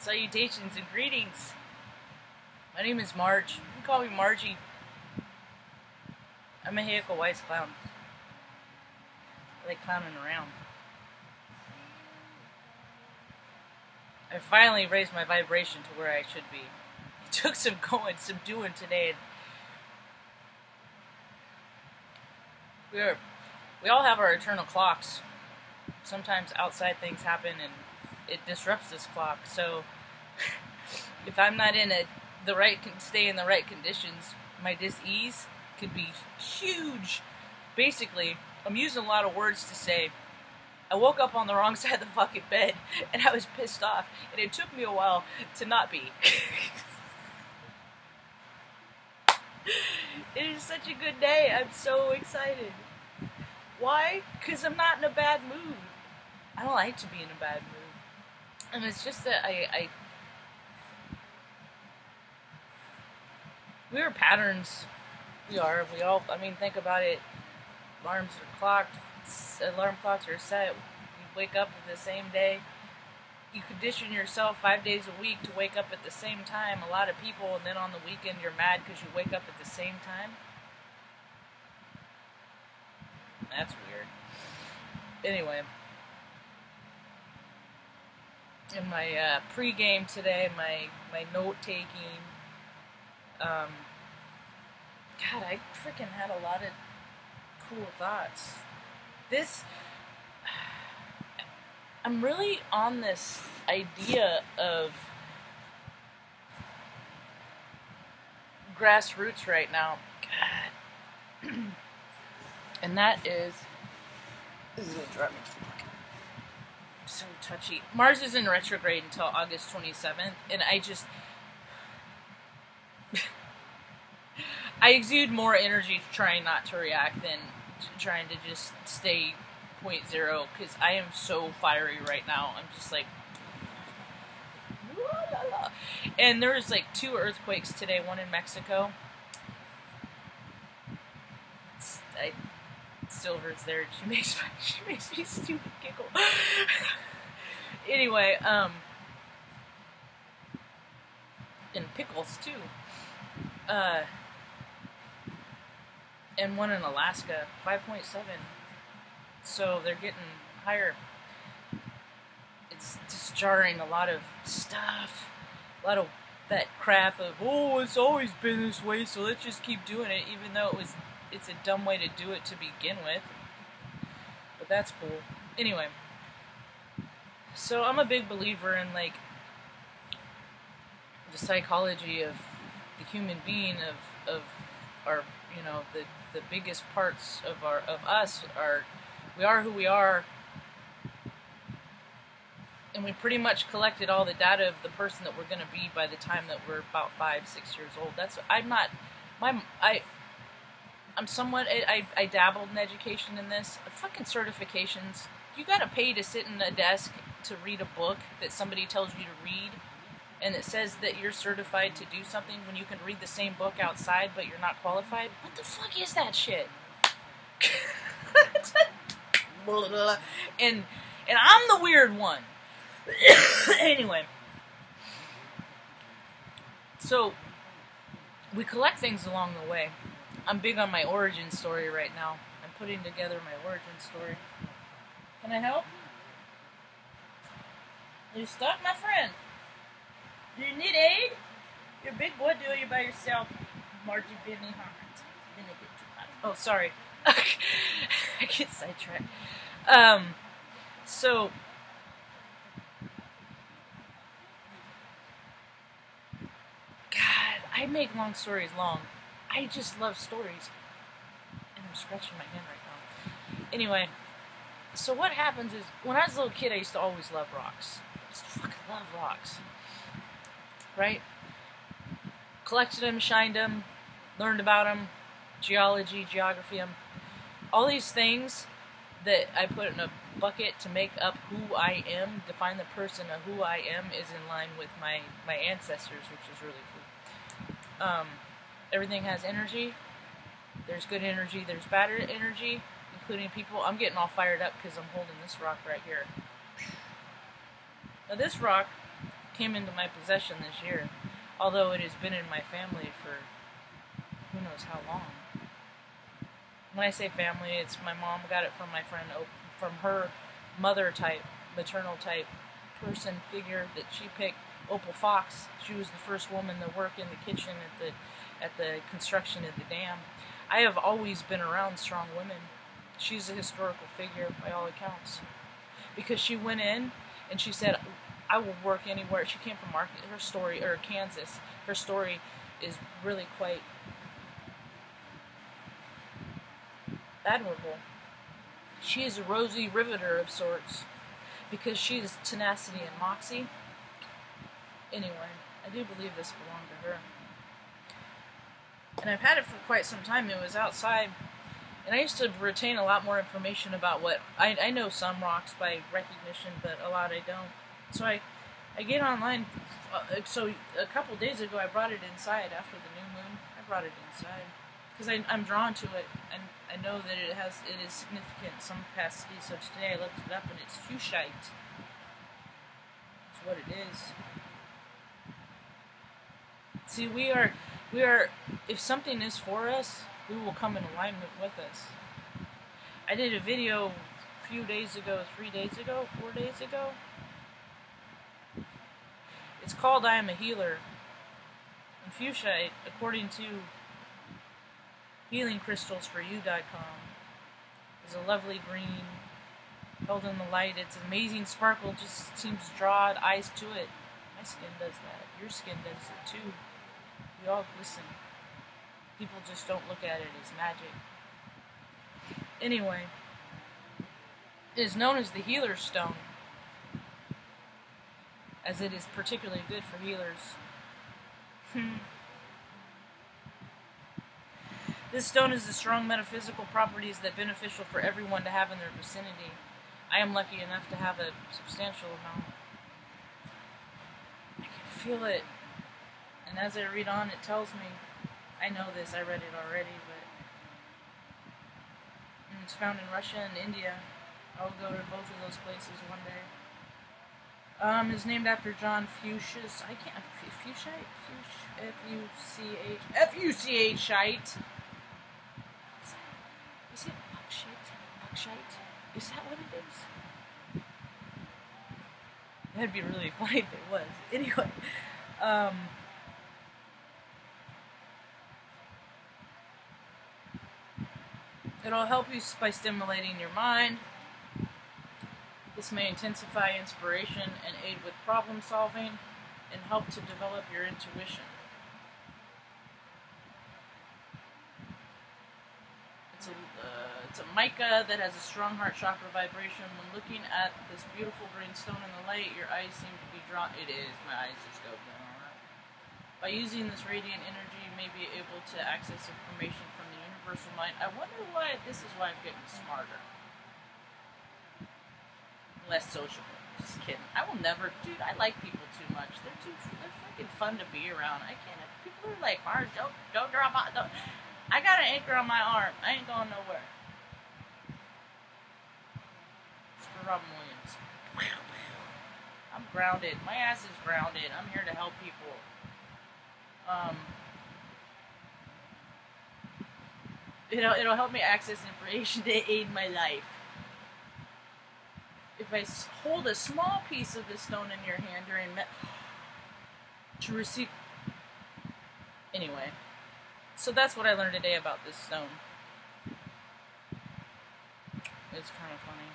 Salutations and greetings. My name is Marge. You can call me Margie. I'm a Heiko Wise clown. I like clowning around. I finally raised my vibration to where I should be. It took some doing today. We all have our eternal clocks. Sometimes outside things happen and it disrupts this clock. So if I'm not in stay in the right conditions, my dis-ease could be huge. Basically, I'm using a lot of words to say I woke up on the wrong side of the fucking bed and I was pissed off, and it took me a while to not be. It is such a good day. I'm so excited. Why? Because I'm not in a bad mood. I don't like to be in a bad mood. And it's just that we are patterns. We all, I mean, think about it. Alarm clocks are set. You wake up at the same day. You condition yourself 5 days a week to wake up at the same time. A lot of people, and then on the weekend you're mad because you wake up at the same time. That's weird. Anyway. In my pre-game today, my note-taking, God, I freaking had a lot of cool thoughts. I'm really on this idea of grassroots right now. God. And that is... This is going to drive me so touchy. Mars is in retrograde until August 27th, and I exude more energy trying not to react than trying to just stay 0.0, because I am so fiery right now. I'm just like, la, la, la. And there was like 2 earthquakes today, one in Mexico. Silver's there. She makes me stupid giggle. Anyway, and pickles too. And one in Alaska, 5.7. So they're getting higher. It's just jarring a lot of stuff. A lot of that crap of, oh, it's always been this way, so let's just keep doing it, even though it's a dumb way to do it to begin with. But that's cool. Anyway. So I'm a big believer in, like, the psychology of the human being, of our, you know, the biggest parts of us are, we are who we are, and we pretty much collected all the data of the person that we're going to be by the time that we're about 5-6 years old. I'm somewhat, I dabbled in education in this. Fucking certifications. You gotta pay to sit in a desk to read a book that somebody tells you to read, and it says that you're certified to do something when you can read the same book outside, but you're not qualified? What the fuck is that shit? And I'm the weird one. Anyway. So, we collect things along the way. I'm big on my origin story right now. I'm putting together my origin story. Can I help? You stuck, my friend? Do you need aid? You're a big boy, do it by yourself. Margie bit me hard. Didn't it get too hot? Oh, sorry. I get sidetracked. So... God, I make long stories long. I just love stories. And I'm scratching my hand right now. Anyway, so what happens is, when I was a little kid, I used to always love rocks. I used to fucking love rocks. Right? Collected them, shined them, learned about them, geology, geography them. All these things that I put in a bucket to make up who I am, define the person of who I am, is in line with my ancestors, which is really cool. Everything has energy. There's good energy, there's bad energy, including people. I'm getting all fired up because I'm holding this rock right here. Now this rock came into my possession this year, although it has been in my family for who knows how long. When I say family, it's my mom got it from my friend, from her mother type, maternal type person figure that she picked, Opal Fox. She was the first woman to work in the kitchen at the construction of the dam. I have always been around strong women. She's a historical figure by all accounts, because she went in and she said, I will work anywhere. She came from Kansas. Her story is really quite admirable. She is a Rosie Riveter of sorts, because she has tenacity and moxie. Anyway, I do believe this belonged to her. And I've had it for quite some time. It was outside. And I used to retain a lot more information about what... I know some rocks by recognition, but a lot I don't. So I get online. So a couple days ago, I brought it inside after the new moon. I brought it inside because I'm drawn to it, and I know that it is significant in some capacity. So today I looked it up, and it's fuchsite. That's what it is. See, we are. If something is for us, we will come in alignment with us. I did a video a few days ago, 3 days ago, 4 days ago. It's called I Am a Healer. And fuchsite, according to healingcrystalsforyou.com, is a lovely green, held in the light. Its amazing sparkle just seems to draw eyes to it. My skin does that. Your skin does it too. We all glisten. People just don't look at it as magic. Anyway, it is known as the healer's stone, as it is particularly good for healers. This stone has the strong metaphysical properties that are beneficial for everyone to have in their vicinity. I am lucky enough to have a substantial amount. I can feel it. And as I read on, it tells me, I know this, I read it already, but it's found in Russia and India. I'll go to both of those places one day. It's named after John Fuchsius. Fuchsite? F-U-C-H-shite. Is it buckshite? Is that what it is? That'd be really funny if it was. Anyway, it'll help you by stimulating your mind. This may intensify inspiration and aid with problem solving and help to develop your intuition. It's a mica that has a strong heart chakra vibration. When looking at this beautiful green stone in the light, your eyes seem to be drawn. It is. My eyes just go down. By using this radiant energy, you may be able to access information from the universal mind. I wonder why. This is why I'm getting smarter. Less sociable. Just kidding. I will never, dude, I like people too much. They're freaking fun to be around. I can't, people are like, Marge, don't drop out, don't. I got an anchor on my arm. I ain't going nowhere. It's for Robin Williams. I'm grounded. My ass is grounded. I'm here to help people. It'll help me access information to aid my life. If I hold a small piece of this stone in your hand during to receive... Anyway, so that's what I learned today about this stone. It's kind of funny.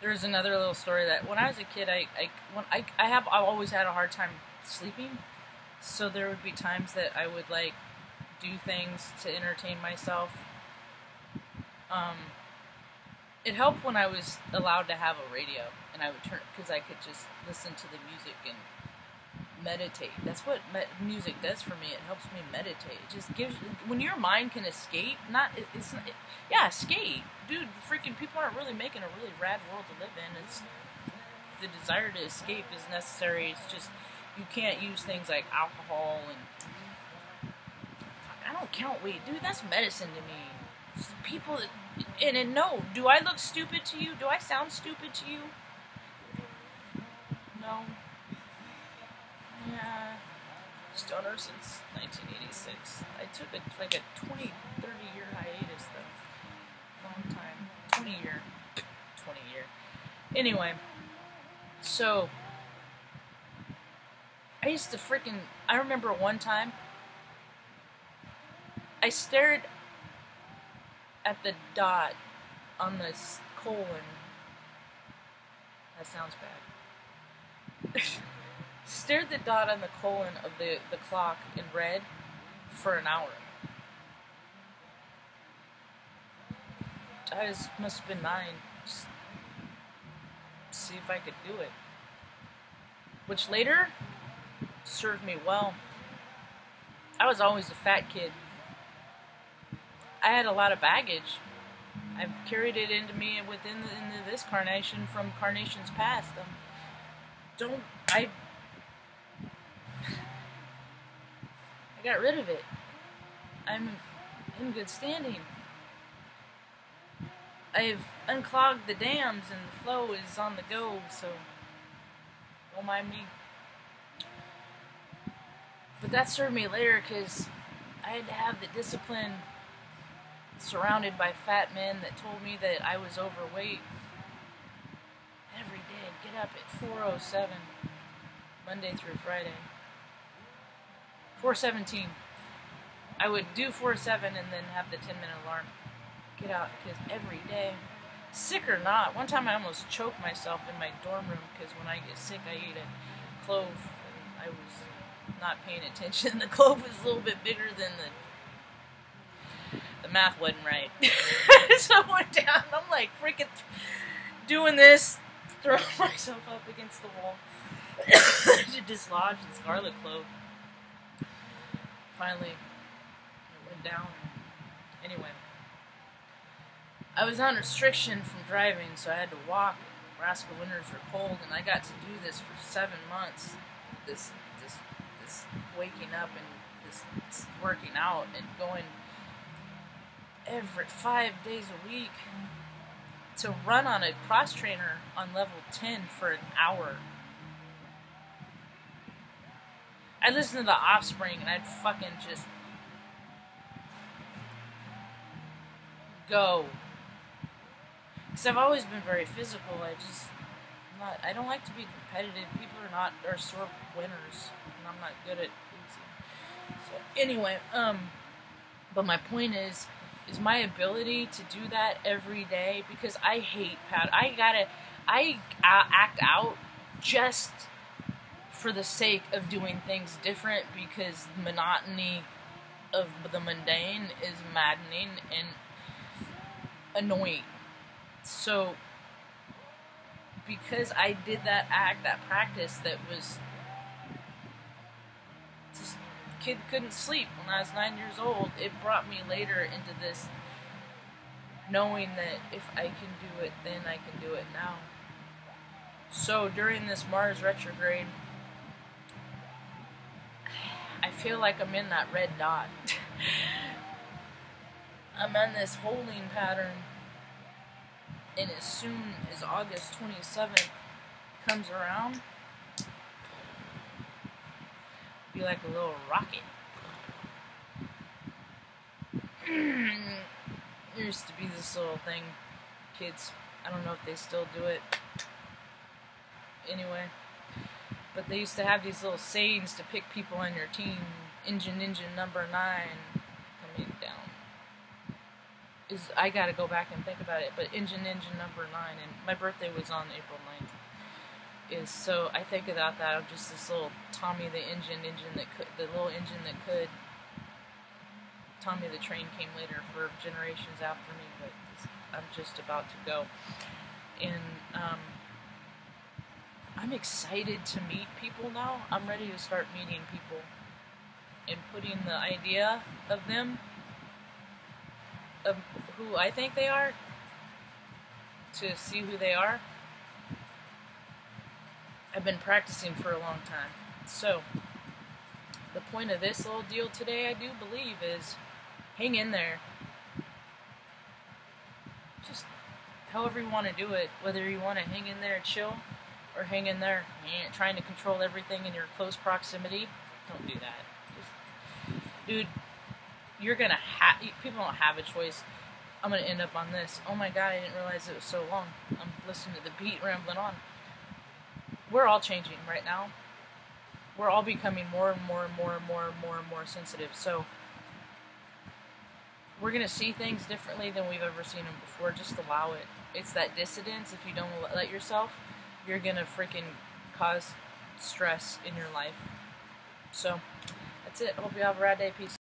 There's another little story that when I was a kid, I've always had a hard time sleeping, so there would be times that I would like do things to entertain myself. It helped when I was allowed to have a radio, and I would turn, because I could just listen to the music and meditate. That's what music does for me. It helps me meditate. It just gives, when your mind can escape, escape. Dude, freaking people aren't really making a really rad world to live in. It's, the desire to escape is necessary. It's just, you can't use things like alcohol and, I don't count weed. Dude, that's medicine to me. People, and no, do I look stupid to you? Do I sound stupid to you? No. Yeah. Stoner since 1986. I took like a 20, 30-year hiatus, though. Long time. 20 year. Anyway. So, I remember one time, I stared at the dot on this colon. That sounds bad. Stared the dot on the colon of the clock in red for an hour. I must have been 9. Just see if I could do it. Which later served me well. I was always a fat kid. I had a lot of baggage. I've carried it into me into this carnation from carnations past. I got rid of it. I'm in good standing. I've unclogged the dams and the flow is on the go, so don't mind me. But that served me later because I had to have the discipline surrounded by fat men that told me that I was overweight. Every day I'd get up at 4:07, Monday through Friday. 4:17. I would do 4:07 and then have the 10-minute alarm. Get out, because every day, sick or not, one time I almost choked myself in my dorm room because when I get sick I eat a clove and I was not paying attention. The clove was a little bit bigger than the math wasn't right. So I went down and I'm like freaking doing this, throwing myself up against the wall to dislodge the scarlet clove. Finally, it went down. Anyway, I was on restriction from driving, so I had to walk. Nebraska winters were cold, and I got to do this for 7 months. This waking up and this working out and going every 5 days a week to run on a cross trainer on level 10 for an hour. I'd listen to The Offspring and I'd fucking just go. Because I've always been very physical. I don't like to be competitive. People are sore winners, and I'm not good at losing. So anyway, but my point is my ability to do that every day, because I hate I act out just for the sake of doing things different, because the monotony of the mundane is maddening and annoying. So, because I did that practice that was just, kid couldn't sleep when I was 9 years old, it brought me later into this knowing that if I can do it then, I can do it now. So, during this Mars retrograde, I feel like I'm in that red dot. I'm on this holding pattern. And as soon as August 27th comes around, be like a little rocket. There used to be this little thing, kids, I don't know if they still do it. Anyway, but they used to have these little sayings to pick people on your team. Engine number 9 coming down. I gotta go back and think about it, but engine number 9, and my birthday was on April 9th. So I think about that of just this little Tommy the engine that could, the little engine that could. Tommy the train came later for generations after me, but I'm just about to go. And I'm excited to meet people now. I'm ready to start meeting people and putting the idea of them, of who I think they are, to see who they are. I've been practicing for a long time. So, the point of this little deal today, I do believe, is hang in there. Just however you want to do it, whether you want to hang in there and chill, or hang in there. You ain't trying to control everything in your close proximity. Don't do that. Dude, you're gonna have, people don't have a choice. I'm gonna end up on this. Oh my god, I didn't realize it was so long. I'm listening to the beat rambling on. We're all changing right now. We're all becoming more and more and more and more and more and more sensitive. So we're gonna see things differently than we've ever seen them before. Just allow it. It's that dissonance. If you don't let yourself, you're gonna freaking cause stress in your life. So that's it. Hope you have a rad day. Peace.